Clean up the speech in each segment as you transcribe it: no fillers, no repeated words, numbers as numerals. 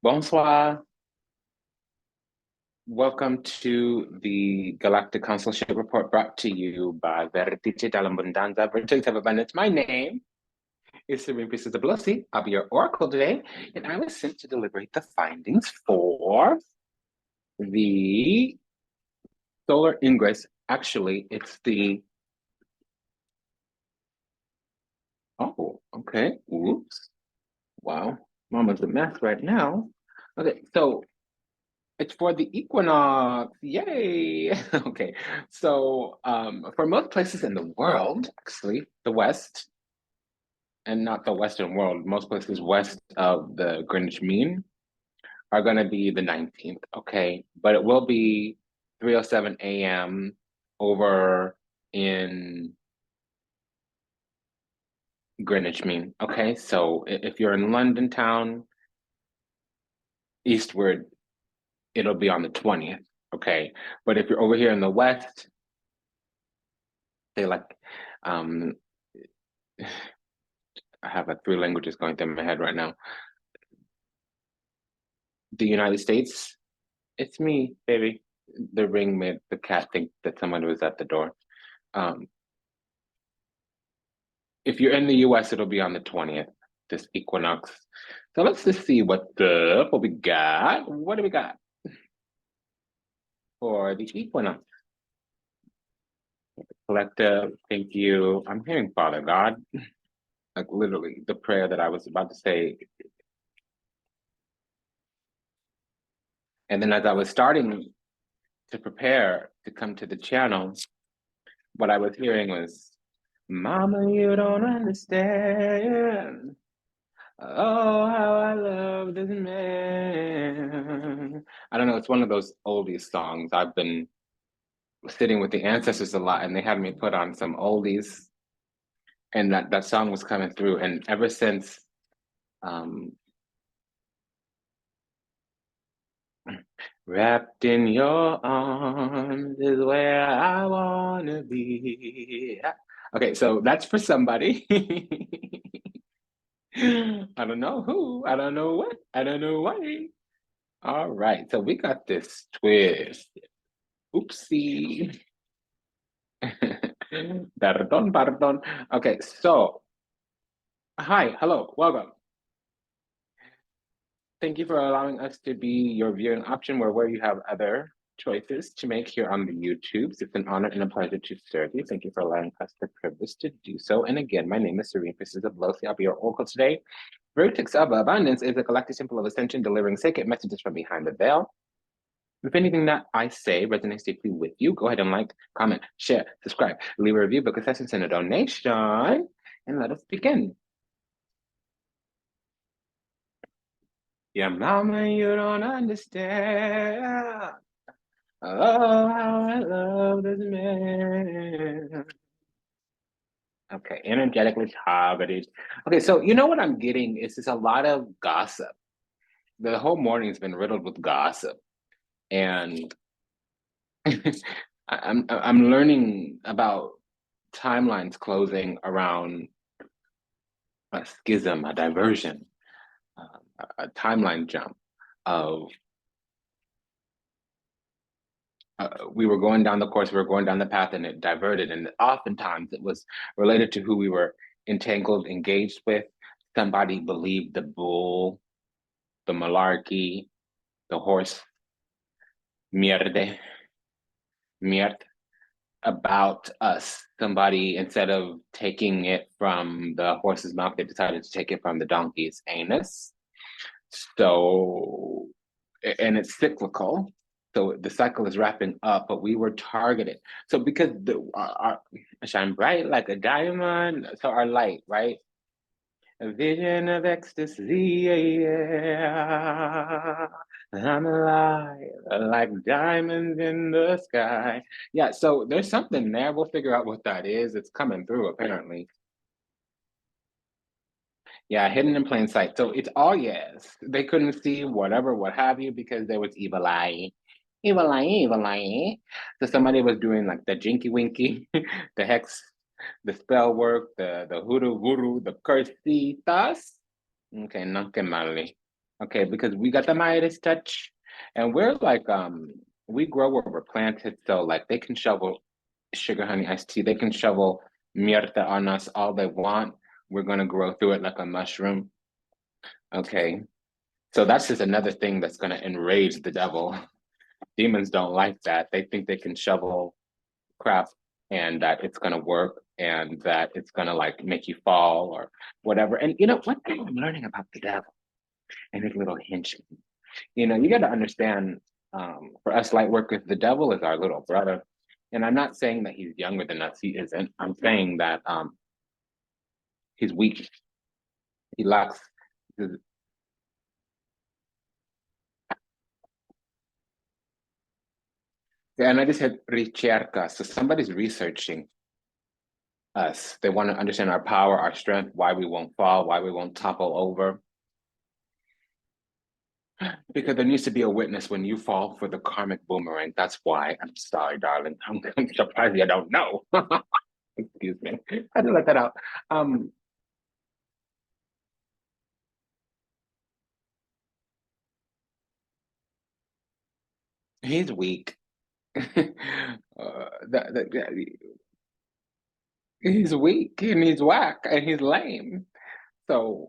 Bonsoir. Welcome to the Galactic Councilorship report brought to you by Vertex Abundanza, Vertex of Abundance. My name is Serene Priestess of Blossy. I'll be your oracle today, and I was sent to deliberate the findings for the solar ingress. Actually, it's the okay. Whoops. Wow. Mama's a mess right now. Okay, so it's for the equinox. Yay. Okay. So for most places in the world, actually, the West, and not the Western world, most places west of the Greenwich Mean are going to be the 19th. Okay. But it will be 3:07 a.m. over in Greenwich Mean. Okay. So if you're in London town, eastward, it'll be on the 20th. Okay. But if you're over here in the West, they like um I have like three languages going through my head right now. The United States, it's me, baby. The ring made the cat think that someone was at the door. Um, if you're in the US, it'll be on the 20th, this equinox. So let's just see what we got. What do we got for the equinox? Collective, thank you. I'm hearing Father God. Like literally the prayer that I was about to say. And then as I was starting to prepare to come to the channel, what I was hearing was, Mama, you don't understand. Oh, how I love this man. I don't know, it's one of those oldies songs. I've been sitting with the ancestors a lot, and they had me put on some oldies, and that song was coming through. And ever since wrapped in your arms is where I wanna be. Okay, so that's for somebody. I don't know who, I don't know what, I don't know why. All right, so we got this twist. Oopsie. Pardon, pardon. Okay, so hi, hello, welcome. Thank you for allowing us to be your viewing option where you have other choices to make here on the YouTubes. It's an honor and a pleasure to serve you. Thank you for allowing us the privilege to do so. And again, my name is Serene Priestess of Blossy. I'll be your oracle today. Vertex of Abundance is a galactic symbol of ascension, delivering sacred messages from behind the veil. If anything that I say resonates deeply with you, go ahead and like, comment, share, subscribe, leave a review, book a session, send a donation, and let us begin. Yeah, mama, you don't understand. Oh, how I love this man. Okay, energetically targeted. Okay, so you know what I'm getting is just a lot of gossip. The whole morning's been riddled with gossip, and I'm learning about timelines closing around a schism, a diversion, a timeline jump of we were going down the course, we were going down the path, and it diverted. And oftentimes it was related to who we were entangled, engaged with. Somebody believed the bull, the malarkey, the horse, mierde, miert, about us. Somebody, instead of taking it from the horse's mouth, they decided to take it from the donkey's anus. So, and it's cyclical. So the cycle is wrapping up, but we were targeted. So because our shine bright like a diamond, so our light, right? A vision of ecstasy, yeah. I'm alive like diamonds in the sky. Yeah, so there's something there. We'll figure out what that is. It's coming through, apparently. Yeah, hidden in plain sight. So it's all yes. They couldn't see whatever, what have you, because there was evil eye. Evil eye, evil eye. So somebody was doing like the jinky winky, the hex, the spell work, the hoodoo voodoo, the cursitas. Okay, no que male. Okay, because we got the Midas touch, and we're like, we grow where we're planted, so like they can shovel sugar honey iced tea, they can shovel mierda on us all they want. We're gonna grow through it like a mushroom. Okay, so that's just another thing that's gonna enrage the devil. Demons don't like that. They think they can shovel crap and that it's gonna work and that it's gonna like make you fall or whatever. And you know, one thing I'm learning about the devil and his little henchmen, you know, you got to understand, for us light workers, the devil is our little brother. And I'm not saying that he's younger than us. He isn't. I'm saying that he's weak. He lacks. And I just had ricerca. So somebody's researching us. They want to understand our power, our strength, why we won't fall, why we won't topple over. Because there needs to be a witness when you fall for the karmic boomerang. That's why. I'm sorry, darling. I'm surprised you don't know. Excuse me. I had to let that out. Um, he's weak. He's weak and he's whack and he's lame. So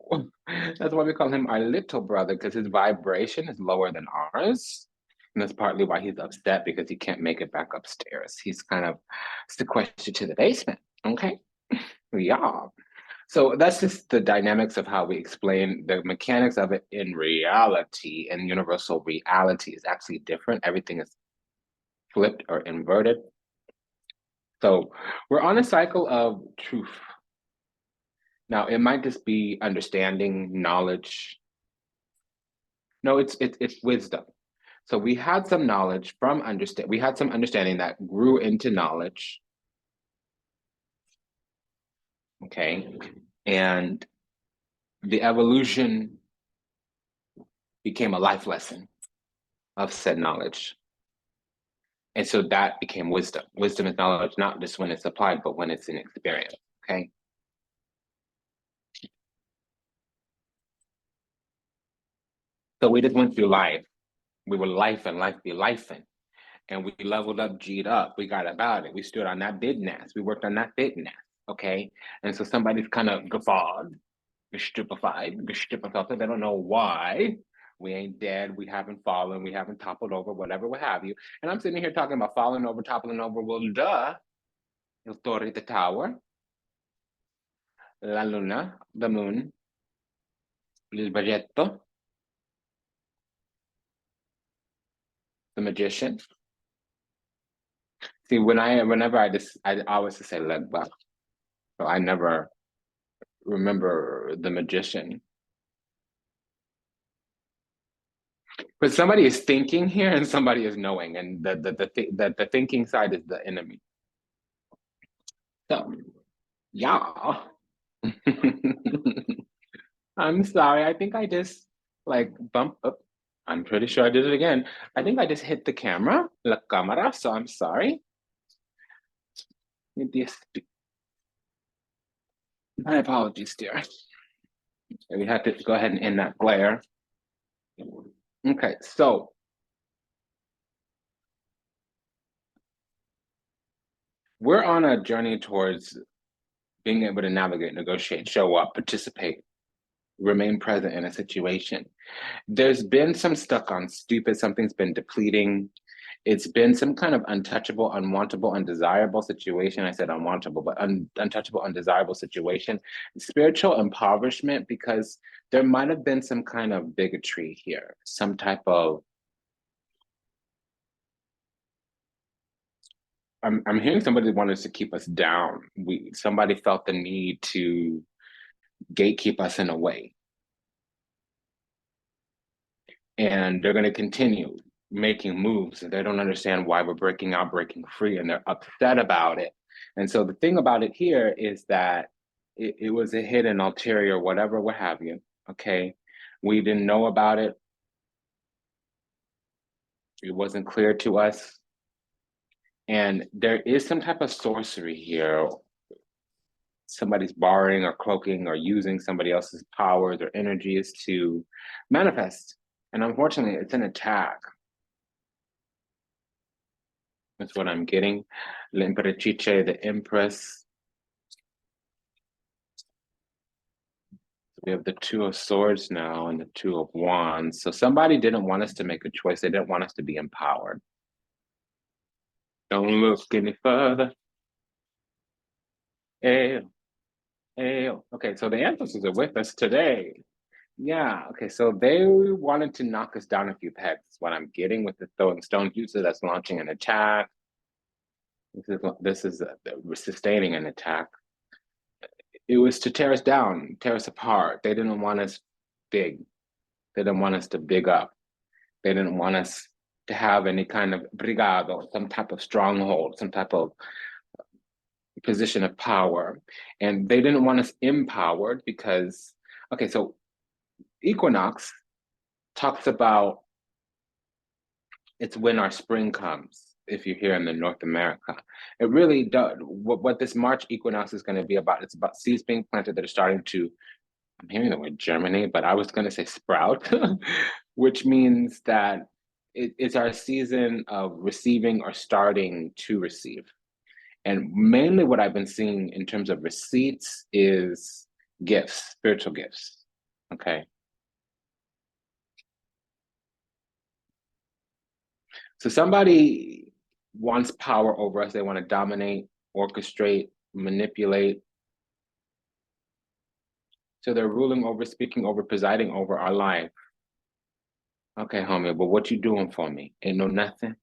that's why we call him our little brother, because his vibration is lower than ours. And that's partly why he's upset, because he can't make it back upstairs. He's kind of sequestered to the basement. Okay. Yeah. So that's just the dynamics of how we explain the mechanics of it in reality, and universal reality is actually different. Everything is flipped or inverted. So we're on a cycle of truth. Now, it might just be understanding, knowledge. No, it's wisdom. So we had some knowledge from understand. We had some understanding that grew into knowledge. Okay, and the evolution became a life lesson of said knowledge. And so that became wisdom. Wisdom is knowledge, not just when it's applied, but when it's in experience. Okay. So we just went through life. We were life and life be lifing. And we leveled up, G'd up. We got about it. We stood on that business. We worked on that business. Okay. And so somebody's kind of guffawed, stupefied, stupefied. They don't know why. We ain't dead. We haven't fallen. We haven't toppled over, whatever, what have you. And I'm sitting here talking about falling over, toppling over. Well, duh. El Torre, the tower, la luna, the moon, il barretto, the magician. See, whenever I always say legba, so I never remember the magician. But somebody is thinking here, and somebody is knowing, and the thinking side is the enemy. So, yeah. I'm sorry. I think I just like bumped up. I'm pretty sure I did it again. I think I just hit the camera, la cámara. So I'm sorry. My apologies, dear. We had to go ahead and end that glare. Okay, so we're on a journey towards being able to navigate, negotiate, show up, participate, remain present in a situation. There's been some stuck on stupid, something's been depleting. It's been some kind of untouchable, unwantable, undesirable situation. I said unwantable, but untouchable, undesirable situation. Spiritual impoverishment, because there might have been some kind of bigotry here, some type of. I'm hearing somebody wanted to keep us down. Somebody felt the need to gatekeep us in a way, and they're going to continue making moves, and they don't understand why we're breaking out, breaking free, and they're upset about it. And so the thing about it here is that it was a hidden ulterior, whatever, what have you. Okay, we didn't know about it. It wasn't clear to us, and there is some type of sorcery here. somebody's borrowing or cloaking or using somebody else's powers or energies to manifest. And unfortunately, it's an attack. That's what I'm getting. L'Imperatrice, the Empress. We have the Two of Swords now and the Two of Wands. So somebody didn't want us to make a choice. They didn't want us to be empowered. Don't look any further. Hey, hey. Okay, so the ancestors are with us today. Yeah, okay, so they wanted to knock us down a few pegs. What I'm getting with the throwing stones user that's launching an attack. This is sustaining an attack. It was to tear us down, tear us apart. They didn't want us big. They didn't want us to big up. They didn't want us to have any kind of brigado, some type of stronghold, some type of position of power. And they didn't want us empowered because, okay, so Equinox talks about it's when our spring comes, if you're here in the North America. It really does. What this March equinox is going to be about, it's about seeds being planted that are starting to, I'm hearing the word germinate, but I was going to say sprout, which means that it's our season of receiving or starting to receive. And mainly what I've been seeing in terms of receipts is gifts, spiritual gifts, okay? So somebody wants power over us. They want to dominate, orchestrate, manipulate. So they're ruling over, speaking over, presiding over our life. Okay, homie, but what you doing for me? Ain't no nothing.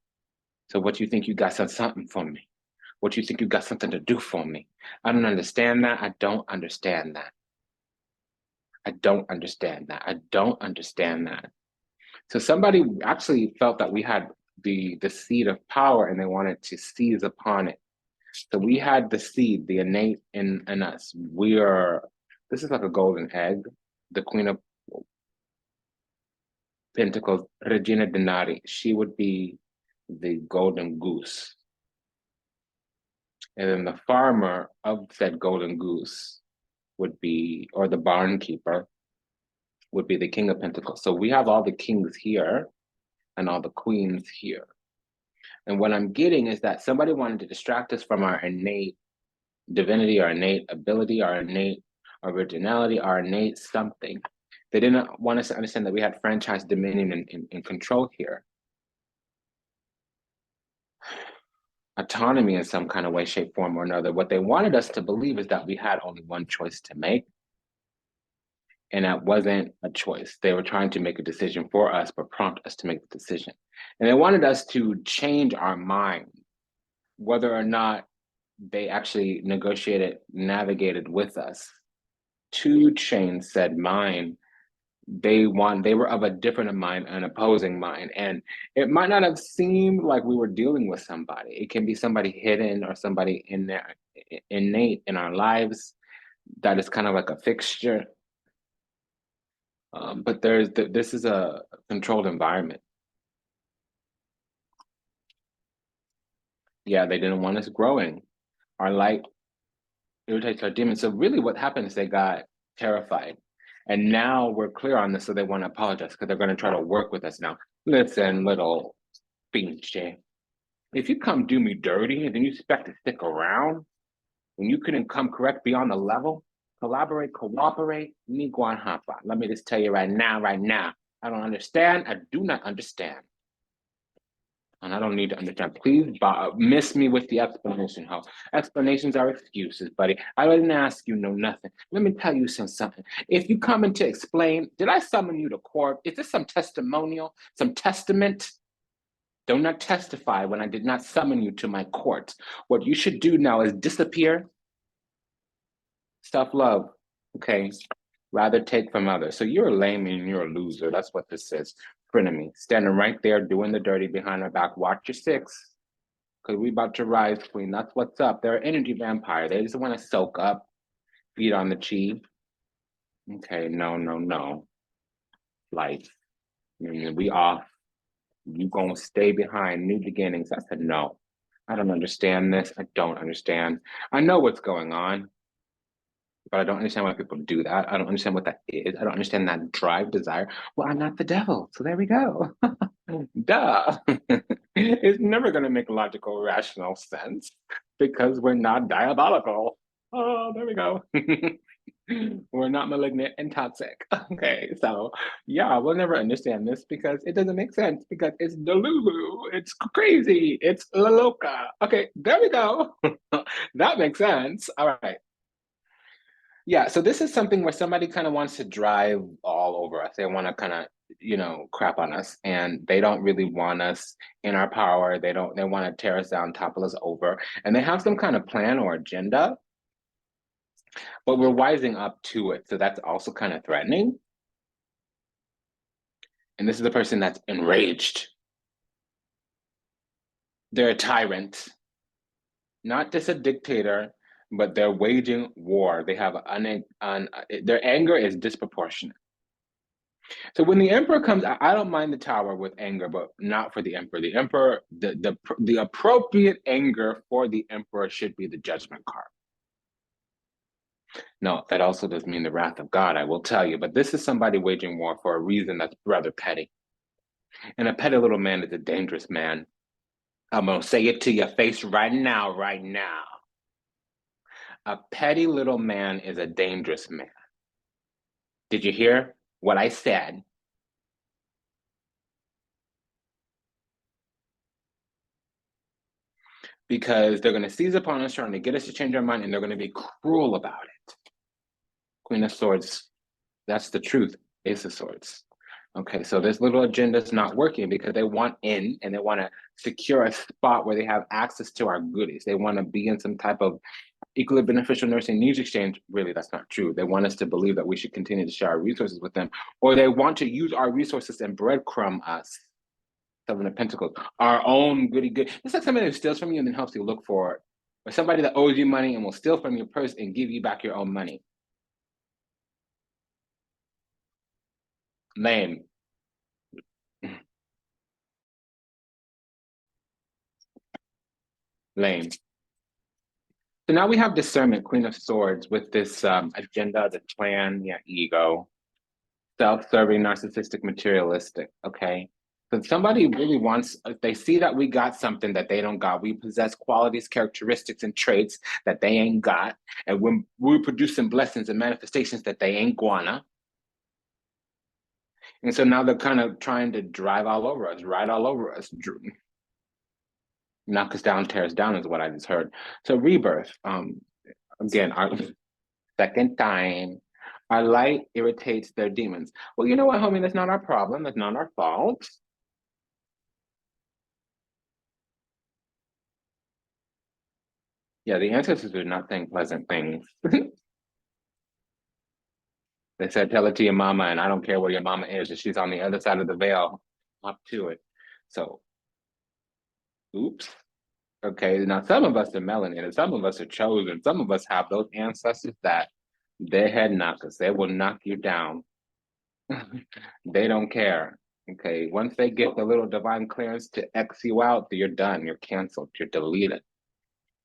So what you think you got something for me? What you think you got something to do for me? I don't understand that. I don't understand that. I don't understand that. I don't understand that. So somebody actually felt that we had the seed of power and they wanted to seize upon it. So we had the seed, the innate in us. This is like a golden egg. The Queen of Pentacles, Regina Denari, she would be the golden goose. And then the farmer of said golden goose would be, or the barn keeper, would be the King of Pentacles. So we have all the kings here and all the queens here. And what I'm getting is that somebody wanted to distract us from our innate divinity, our innate ability, our innate originality, our innate something. They didn't want us to understand that we had franchise dominion and control here. Autonomy in some kind of way, shape, form, or another. What they wanted us to believe is that we had only one choice to make. And that wasn't a choice. They were trying to make a decision for us, but prompt us to make the decision. And they wanted us to change our mind, whether or not they actually negotiated, navigated with us to change said mind. They were of a different mind, an opposing mind. And it might not have seemed like we were dealing with somebody. It can be somebody hidden or somebody in there, innate in our lives that is kind of like a fixture. But this is a controlled environment. Yeah, they didn't want us growing. Our light irritates our demons. So really what happened is they got terrified. And now we're clear on this, so they want to apologize because they're going to try to work with us now. Listen, little pinche. If you come do me dirty and then you expect to stick around, when you couldn't come correct beyond the level, collaborate, cooperate, ni guan hapa. Let me just tell you right now, I don't understand. I do not understand. And I don't need to understand. Please miss me with the explanation, ho. Explanations are excuses, buddy. I didn't ask you no nothing. Let me tell you something. If you come in to explain, did I summon you to court? Is this some testimonial, some testament? Do not testify when I did not summon you to my court. What you should do now is disappear. Self-love, okay? Rather take from others. So you're a lame and you're a loser. That's what this says. Frenemy, standing right there doing the dirty behind our back. Watch your six, because we about to rise, queen. That's what's up. They're an energy vampire. They just want to soak up, feed on the chi. Okay, no. Life. We off. You gonna stay behind. New beginnings. I said, no. I don't understand this. I don't understand. I know what's going on. but I don't understand why people do that. I don't understand what that is. I don't understand that drive, desire. Well, I'm not the devil, so there we go. Duh. It's never going to make logical, rational sense because we're not diabolical. Oh, there we go. We're not malignant and toxic. Okay, so yeah, we'll never understand this because it doesn't make sense because it's delulu, it's crazy, it's la loca. Okay, there we go. That makes sense. All right. Yeah, so this is something where somebody kind of wants to drive all over us. They want to kind of, crap on us, and they don't really want us in our power. They want to tear us down, topple us over, and they have some kind of plan or agenda, but we're wising up to it. So that's also kind of threatening. And this is the person that's enraged. They're a tyrant, not just a dictator, but they're waging war. They have their anger is disproportionate. So when the emperor comes, I don't mind the tower with anger, but not for the emperor. The emperor, the appropriate anger for the emperor should be the judgment card. No, that also does mean the wrath of God, I will tell you. But this is somebody waging war for a reason that's rather petty. And a petty little man is a dangerous man. I'm gonna say it to your face right now, right now. A petty little man is a dangerous man. Did you hear what I said? Because they're going to seize upon us, trying to get us to change our mind, and they're going to be cruel about it. Queen of Swords, that's the truth, Ace of Swords. Okay, so this little agenda is not working because they want in and they want to secure a spot where they have access to our goodies. They want to be in some type of equally beneficial nursing needs exchange. Really, that's not true. They want us to believe that we should continue to share our resources with them, or they want to use our resources and breadcrumb us. Seven of Pentacles, our own goody good. It's like somebody who steals from you and then helps you look for it, or somebody that owes you money and will steal from your purse and give you back your own money. Lame. Lame. So now we have discernment, Queen of Swords, with this agenda, the plan, ego, self-serving, narcissistic, materialistic. Okay. So somebody really wants, they see that we got something that they don't got. We possess qualities, characteristics, and traits that they ain't got. And we're producing blessings and manifestations that they ain't gonna. And so now they're kind of trying to drive all over us, ride all over us, knock us down, tear us down is what I just heard. So rebirth, again, our second time, our light irritates their demons. Well, you know what, homie, that's not our problem. That's not our fault. Yeah, the ancestors are not saying pleasant things. They said, tell it to your mama, and I don't care where your mama is. If she's on the other side of the veil, up to it. So, oops. Okay, now some of us are melanated, some of us are chosen, some of us have those ancestors that they're head knockers. They will knock you down. They don't care. Okay, once they get the little divine clearance to X you out, you're done. You're canceled. You're deleted.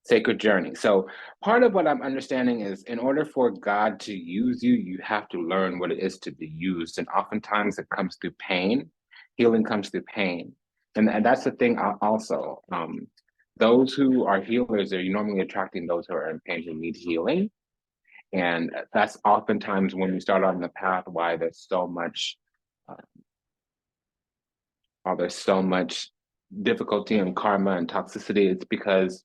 Sacred journey. So part of what I'm understanding is in order for God to use you, you have to learn what it is to be used. And oftentimes it comes through pain. Healing comes through pain. And that's the thing also. Those who are healers are normally attracting those who are in pain, who need healing. And that's oftentimes when you start on the path why there's so much difficulty and karma and toxicity. It's because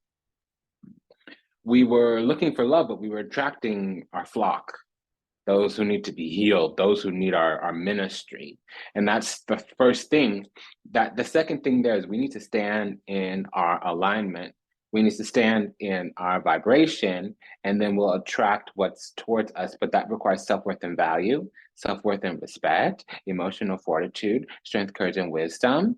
we were looking for love, but we were attracting our flock, those who need to be healed, those who need our ministry. And that's the first thing. That the second thing there is we need to stand in our alignment. We need to stand in our vibration, and then we'll attract what's towards us. But that requires self-worth and value, self-worth and respect, emotional fortitude, strength, courage, and wisdom.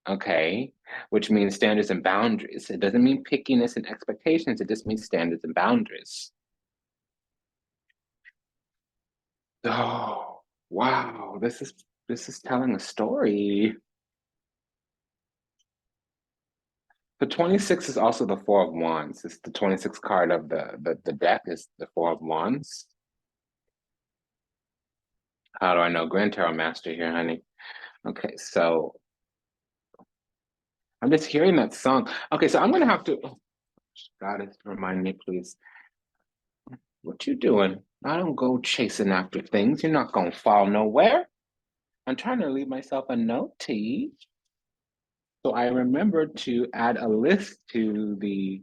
Okay, which means standards and boundaries. It doesn't mean pickiness and expectations. It just means standards and boundaries. Oh, wow. This is telling a story. The 26 is also the Four of Wands. It's the 26th card of the deck is the Four of Wands. How do I know? Grand Tarot Master here, honey. Okay, so I'm just hearing that song. Okay, so I'm gonna have to. Oh, goddess, remind me, please. What you doing? I don't go chasing after things. You're not gonna fall nowhere. I'm trying to leave myself a note, T. So I remembered to add a list to the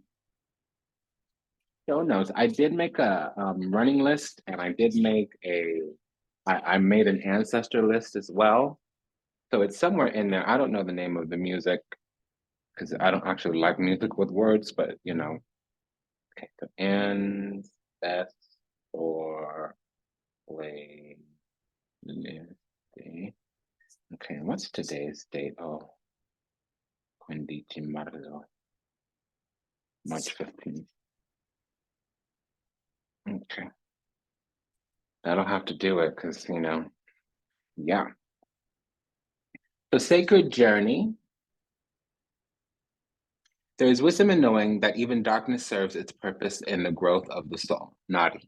show notes. I did make a running list, and I did make I made an ancestor list as well. So it's somewhere in there. I don't know the name of the music because I don't actually like music with words, but you know. Okay, so ancestor play. Okay, what's today's date? Oh, 20.marzo, March 15th. Okay, that'll have to do it because, you know, yeah. The sacred journey. There is wisdom in knowing that even darkness serves its purpose in the growth of the soul. Nadi.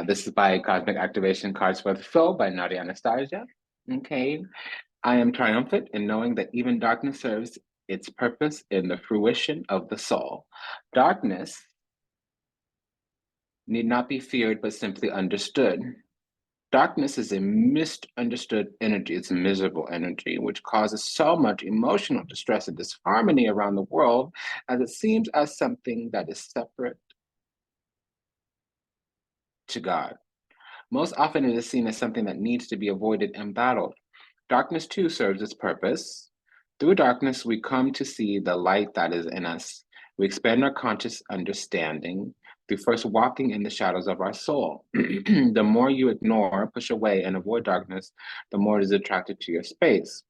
This is by Cosmic Activation Cards for the Soul by Nadi Anastasia. Okay. I am triumphant in knowing that even darkness serves its purpose in the fruition of the soul. Darkness need not be feared, but simply understood. Darkness is a misunderstood energy. It's a miserable energy, which causes so much emotional distress and disharmony around the world, as it seems as something that is separate to God. Most often, it is seen as something that needs to be avoided and battled. Darkness, too, serves its purpose. Through darkness, we come to see the light that is in us. We expand our conscious understanding through first walking in the shadows of our soul. The more you ignore, push away, and avoid darkness, the more it is attracted to your space.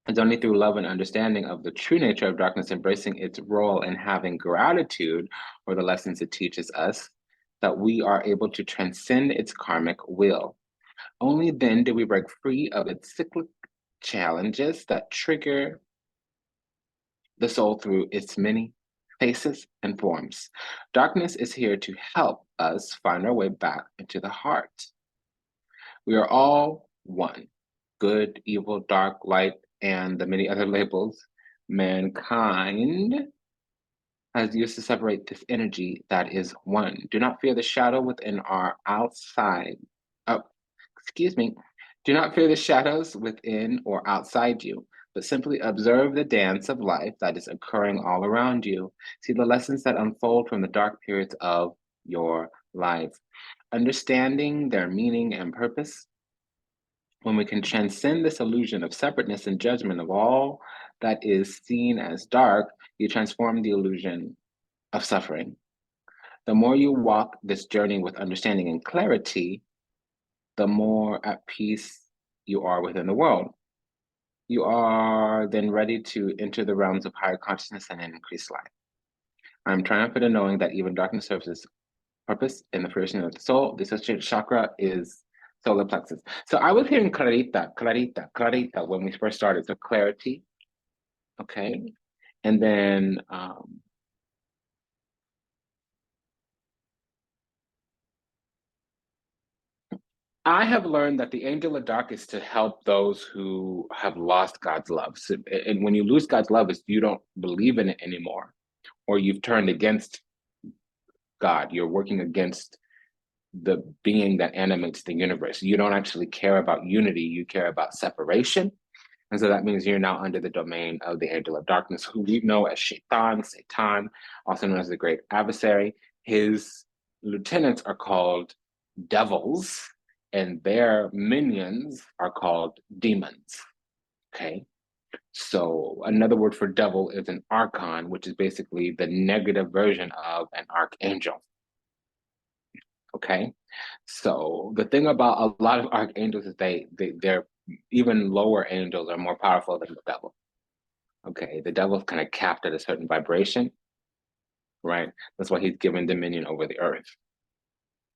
It's only through love and understanding of the true nature of darkness, embracing its role and having gratitude for the lessons it teaches us, that we are able to transcend its karmic will. Only then do we break free of its cyclic challenges that trigger the soul through its many faces and forms. Darkness is here to help us find our way back into the heart. We are all one: good, evil, dark, light, and the many other labels mankind has used to separate this energy that is one. Do not fear the shadow within our outside. Oh, excuse me. Do not fear the shadows within or outside you, but simply observe the dance of life that is occurring all around you. See the lessons that unfold from the dark periods of your life. Understanding their meaning and purpose, when we can transcend this illusion of separateness and judgment of all that is seen as dark, you transform the illusion of suffering. The more you walk this journey with understanding and clarity, the more at peace you are within the world. You are then ready to enter the realms of higher consciousness and an increased life. I'm triumphant in knowing that even darkness serves its purpose in the fruition of the soul. The associated chakra is solar plexus. So I was hearing clarita, clarita, clarita when we first started. So clarity, okay? And then I have learned that the angel of dark is to help those who have lost God's love. So, and when you lose God's love, is you don't believe in it anymore, or you've turned against God. You're working against the being that animates the universe. You don't actually care about unity, you care about separation. And so that means you're now under the domain of the angel of darkness, who we know as Satan, also known as the great adversary. His lieutenants are called devils, and their minions are called demons. Okay. So another word for devil is an archon, which is basically the negative version of an archangel. Okay. So the thing about a lot of archangels is they're even lower angels are more powerful than the devil. Okay. The devil's kind of capped at a certain vibration, right? That's why he's given dominion over the earth.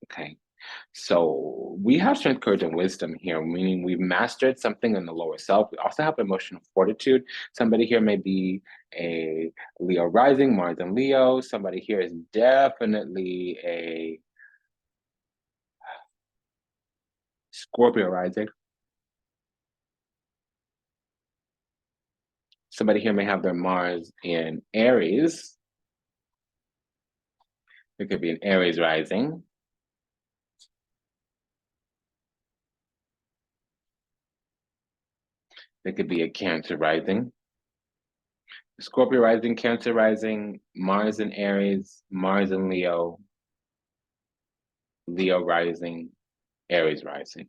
Okay. So we have strength, courage, and wisdom here, meaning we've mastered something in the lower self. We also have emotional fortitude. Somebody here may be a Leo rising, Mars and Leo. Somebody here is definitely a Scorpio rising. Somebody here may have their Mars in Aries. It could be an Aries rising. It could be a Cancer rising. Scorpio rising, Cancer rising, Mars in Aries, Mars in Leo, Leo rising, Aries rising.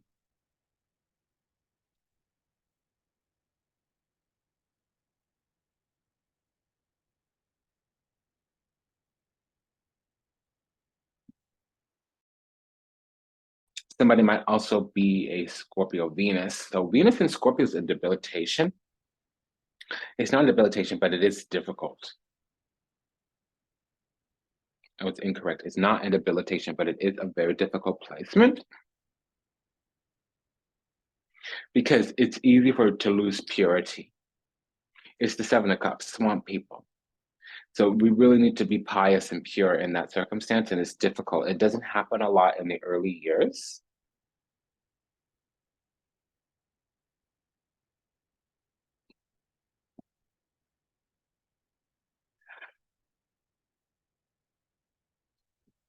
Somebody might also be a Scorpio Venus. So Venus in Scorpio is a debilitation. It's not a debilitation, but it is difficult. Oh, it's incorrect. It's not a debilitation, but it is a very difficult placement because it's easy to lose purity. It's the Seven of Cups, swamp people. So we really need to be pious and pure in that circumstance, and it's difficult. It doesn't happen a lot in the early years.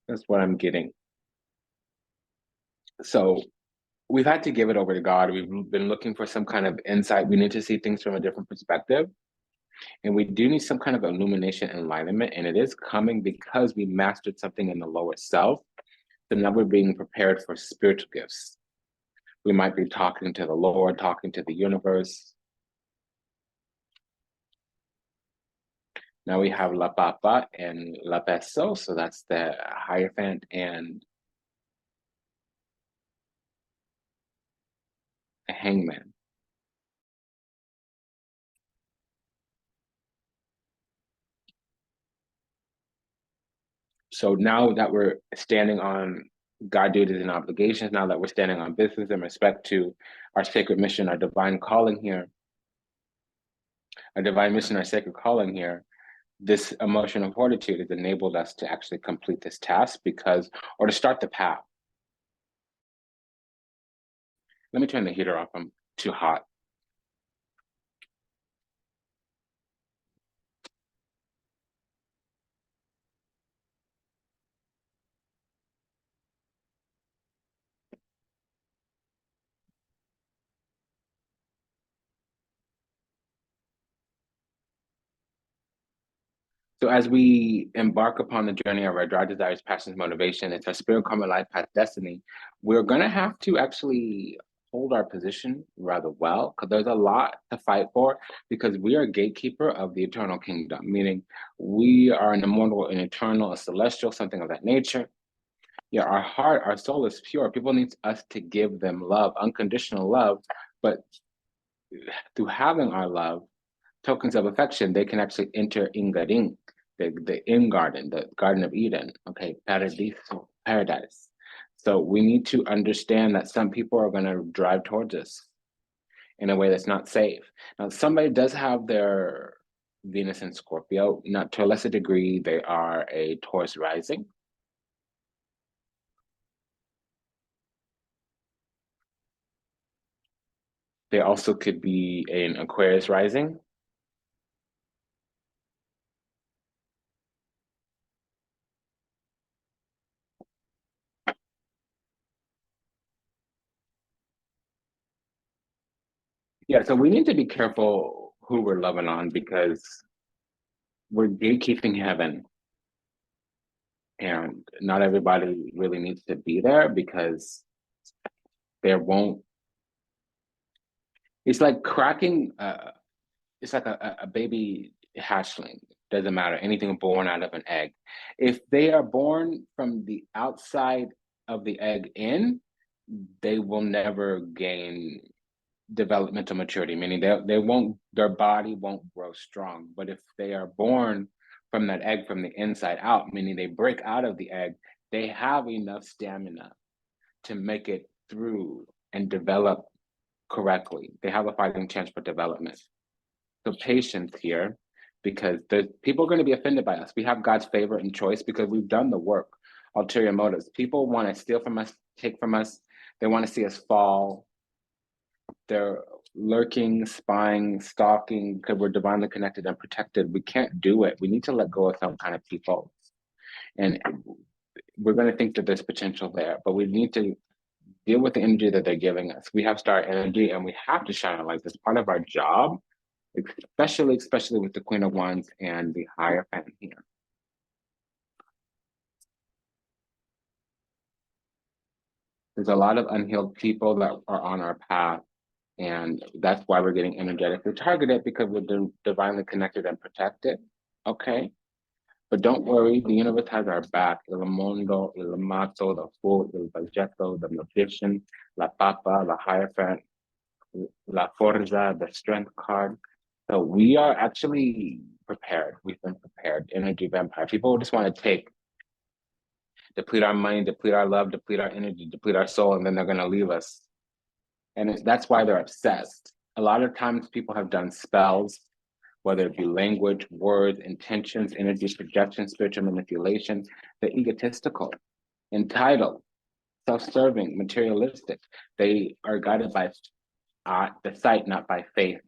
That's what I'm getting. So we've had to give it over to God. We've been looking for some kind of insight. We need to see things from a different perspective. And we do need some kind of illumination, enlightenment, and it is coming because we mastered something in the lower self. So now we're being prepared for spiritual gifts. We might be talking to the Lord, talking to the universe. Now we have La Papa and La Peso, so that's the Hierophant and a Hangman. So now that we're standing on God duties and obligations, now that we're standing on business in respect to our sacred mission, our divine calling here, our divine mission, our sacred calling here, this emotion of fortitude has enabled us to actually complete this task or to start the path. Let me turn the heater off, I'm too hot. So as we embark upon the journey of our drive, desires, passions, motivation, it's our spirit, karma, life path, destiny, we're gonna have to actually hold our position rather well, because there's a lot to fight for, because we are a gatekeeper of the eternal kingdom, meaning we are an immortal, an eternal, a celestial, something of that nature. Yeah, our heart, our soul is pure. People need us to give them love, unconditional love, but through having our love, tokens of affection, they can actually enter Ingaring, the in garden, the Garden of Eden, okay, paradise. So we need to understand that some people are going to drive towards us in a way that's not safe. Now, somebody does have their Venus in Scorpio, not to a lesser degree, they are a Taurus rising. They also could be an Aquarius rising. Yeah, so we need to be careful who we're loving on, because we're gatekeeping heaven. And not everybody really needs to be there, because there won't, it's like cracking, it's like a baby hatchling. Doesn't matter, anything born out of an egg. If they are born from the outside of the egg in, they will never gain developmental maturity, meaning their body won't grow strong. But if they are born from that egg from the inside out, meaning they break out of the egg, they have enough stamina to make it through and develop correctly. They have a fighting chance for development. So patience here, because people are going to be offended by us. We have God's favor and choice because we've done the work. Ulterior motives. People want to steal from us, take from us. They want to see us fall. They're lurking, spying, stalking, because we're divinely connected and protected. We can't do it. We need to let go of some kind of people. And we're going to think that there's potential there, but we need to deal with the energy that they're giving us. We have star energy and we have to shine a light. That's part of our job, especially with the Queen of Wands and the Hierophant here. There's a lot of unhealed people that are on our path, and that's why we're getting energetically targeted, because we're divinely connected and protected, okay? But don't worry, the universe has our back. Il mondo, il mato, the fool, il baggetto, the magician, la papa, the Hierophant, la forza, the strength card. So we are actually prepared. We've been prepared. Energy vampire. People just want to deplete our money, deplete our love, deplete our energy, deplete our soul, and then they're going to leave us. And that's why they're obsessed. A lot of times people have done spells, whether it be language, words, intentions, energy projection, spiritual manipulation. They're egotistical, entitled, self-serving, materialistic. They are guided by the sight, not by faith.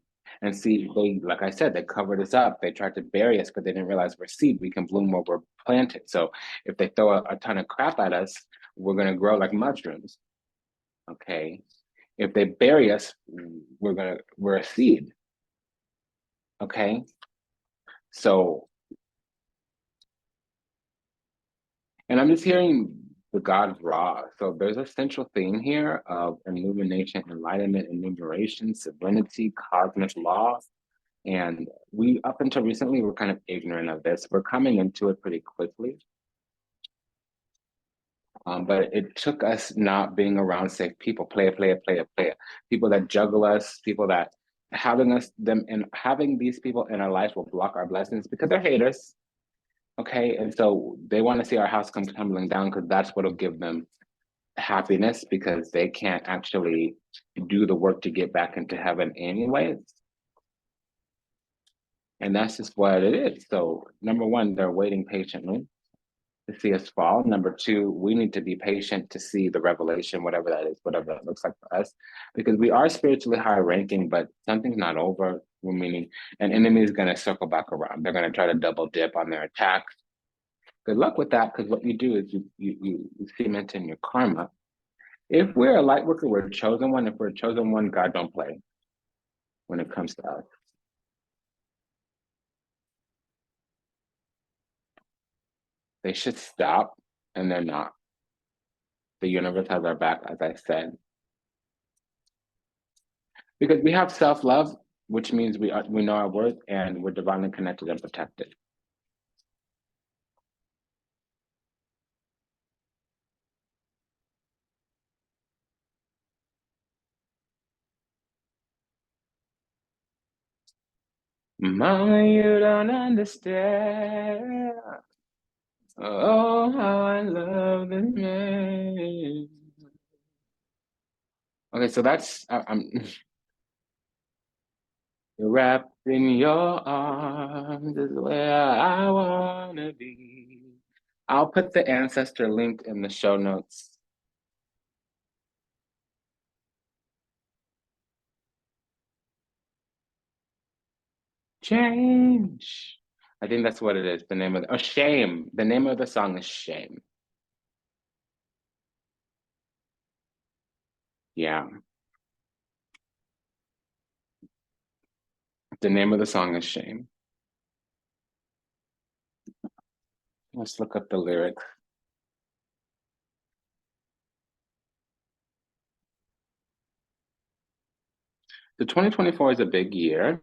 And see, they, like I said, they covered us up. They tried to bury us, but they didn't realize we're seed. We can bloom where we're planted. So if they throw a ton of crap at us, we're going to grow like mushrooms. Okay. If they bury us, we're a seed. Okay. So, and I'm just hearing the gods raw. So there's a central theme here of illumination, enlightenment, enumeration, serenity, cosmic law. And we, up until recently, were kind of ignorant of this. We're coming into it pretty quickly. But it took us not being around safe people, player, people that juggle us, people that having these people in our lives will block our blessings because they're haters. Okay, and so they want to see our house come tumbling down because that's what'll give them happiness, because they can't actually do the work to get back into heaven anyways. And that's just what it is. So number one, they're waiting patiently to see us fall. Number two, we need to be patient to see the revelation, whatever that is, whatever that looks like for us, because we are spiritually high ranking, but something's not over. Meaning an enemy is going to circle back around. They're going to try to double dip on their attacks. Good luck with that, because what you do is you cement in your karma. If we're a light worker, we're a chosen one. If we're a chosen one, God don't play when it comes to us. They should stop, and they're not. The universe has our back, as I said. Because we have self-love, which means we know our worth, and we're divinely connected and protected. Mama, you don't understand. Oh, how I love this man. Okay, so that's I'm wrapped in your arms is where I wanna be. I'll put the ancestor link in the show notes. Change. I think that's what it is. The name of Shame. The name of the song is Shame. Yeah. The name of the song is Shame. Let's look up the lyrics. The 2024 is a big year.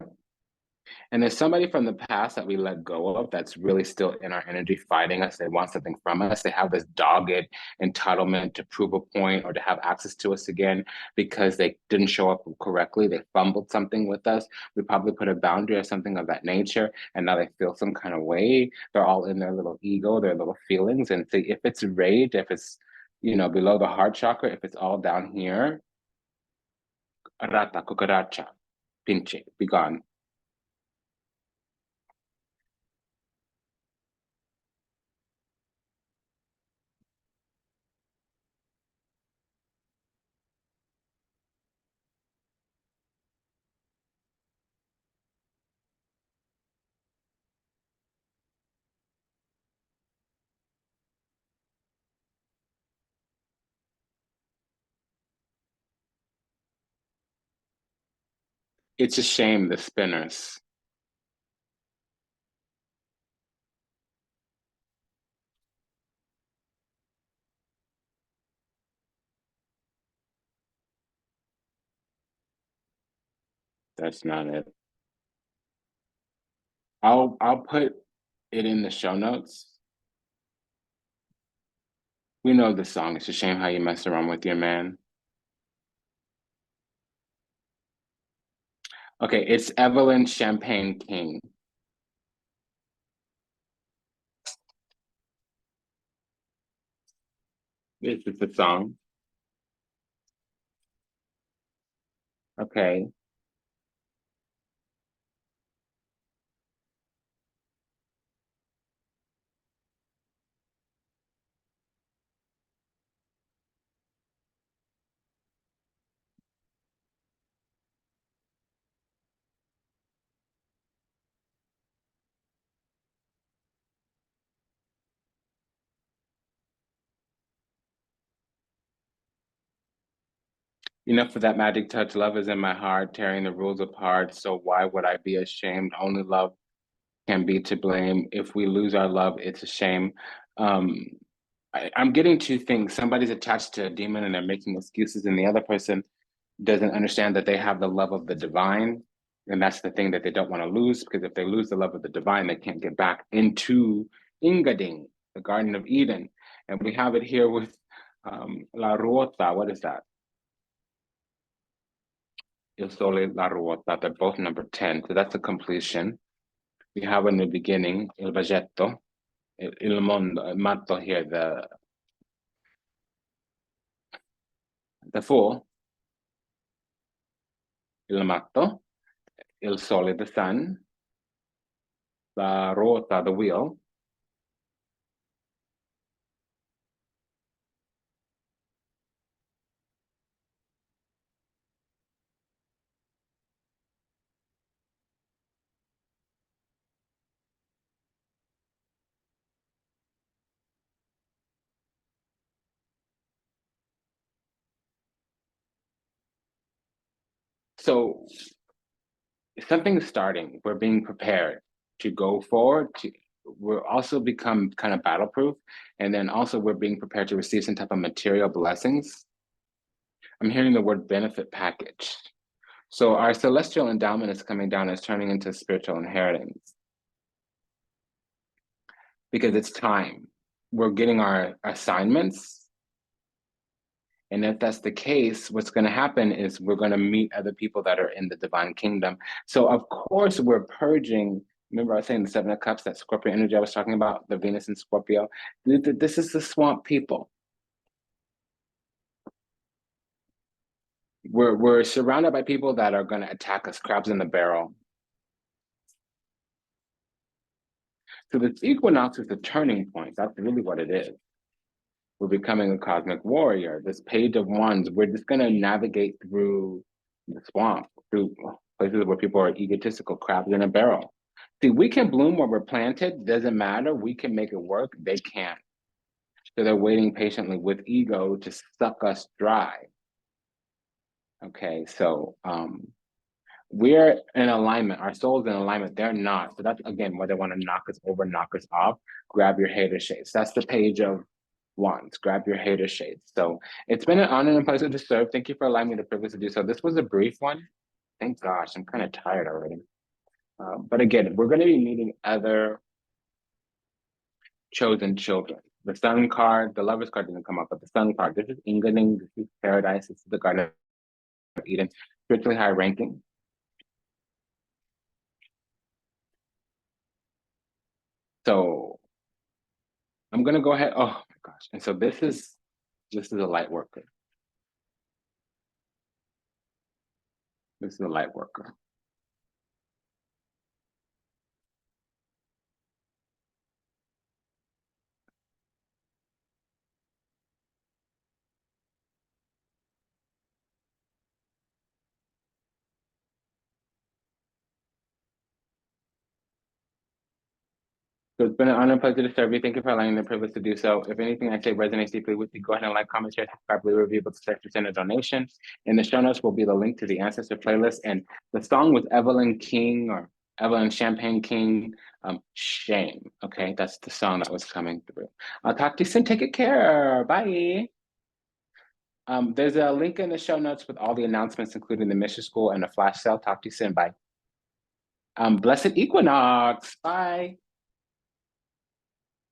And there's somebody from the past that we let go of that's really still in our energy fighting us. They want something from us. They have this dogged entitlement to prove a point or to have access to us again because they didn't show up correctly. They fumbled something with us. We probably put a boundary or something of that nature. And now they feel some kind of way. They're all in their little ego, their little feelings. And see, if it's rage, if it's, below the heart chakra, if it's all down here, rata, cucaracha, pinche, be gone. It's a shame, the spinners. That's not it. I'll put it in the show notes. We know the song. It's a shame how you mess around with your man. Okay, it's Evelyn Champagne King. This is the song. Okay. For that magic touch, love is in my heart, tearing the rules apart. So why would I be ashamed? Only love can be to blame. If we lose our love, it's a shame. Um, I'm getting two things. Somebody's attached to a demon and they're making excuses, and the other person doesn't understand that they have the love of the divine. And that's the thing that they don't want to lose, because if they lose the love of the divine, they can't get back into Ingading, the Garden of Eden. And we have it here with La Ruota. What is that? Il Sole, La Ruota. They're both number 10. So that's a completion. We have in the beginning, Il Vagetto, Il Mondo, Matto here, the Fool, Il Matto, Il Sole, the Sun, La Ruota, the Wheel. So something's starting. We're being prepared to go forward. We're also become kind of battle-proof. And then also we're being prepared to receive some type of material blessings. I'm hearing the word benefit package. So our celestial endowment is coming down, is turning into spiritual inheritance. Because it's time. We're getting our assignments. And if that's the case, what's going to happen is we're going to meet other people that are in the divine kingdom. So of course we're purging. Remember I was saying the Seven of Cups, that Scorpio energy I was talking about, the Venus in Scorpio. This is the swamp people. We're surrounded by people that are going to attack us, crabs in the barrel. So this equinox is the turning point. That's really what it is. We're becoming a cosmic warrior. This page of wands, we're just going to navigate through the swamp, through places where people are egotistical, crabs in a barrel. See, we can bloom where we're planted. Doesn't matter. We can make it work. They can't. So they're waiting patiently with ego to suck us dry. Okay, so we're in alignment. Our soul's in alignment. They're not. So that's, again, where they want to knock us over, knock us off. Grab your hater shades. That's the page of wands. Grab your hater shades. So it's been an honor and a pleasure to serve. Thank you for allowing me the privilege to do so. This was a brief one. Thank gosh, I'm kind of tired already. But again, we're going to be meeting other chosen children. The sun card, the lovers card didn't come up, but the sun card, this is Englanding, this is paradise, this is the Garden of Eden, spiritually high ranking. So I'm going to go ahead. Oh my gosh. And so this is a light worker. This is a light worker. So it's been an honor and pleasure to serve you. Thank you for allowing the privilege to do so. If anything I say resonates deeply with you, go ahead and like, comment, share, subscribe, leave a review, but send a donation. In the show notes will be the link to the Ancestor playlist. And the song with Evelyn King or Evelyn Champagne King, Shame. Okay, that's the song that was coming through. I'll talk to you soon. Take good care. Bye. There's a link in the show notes with all the announcements, including the mission school and the flash sale. Talk to you soon. Bye. Blessed Equinox. Bye.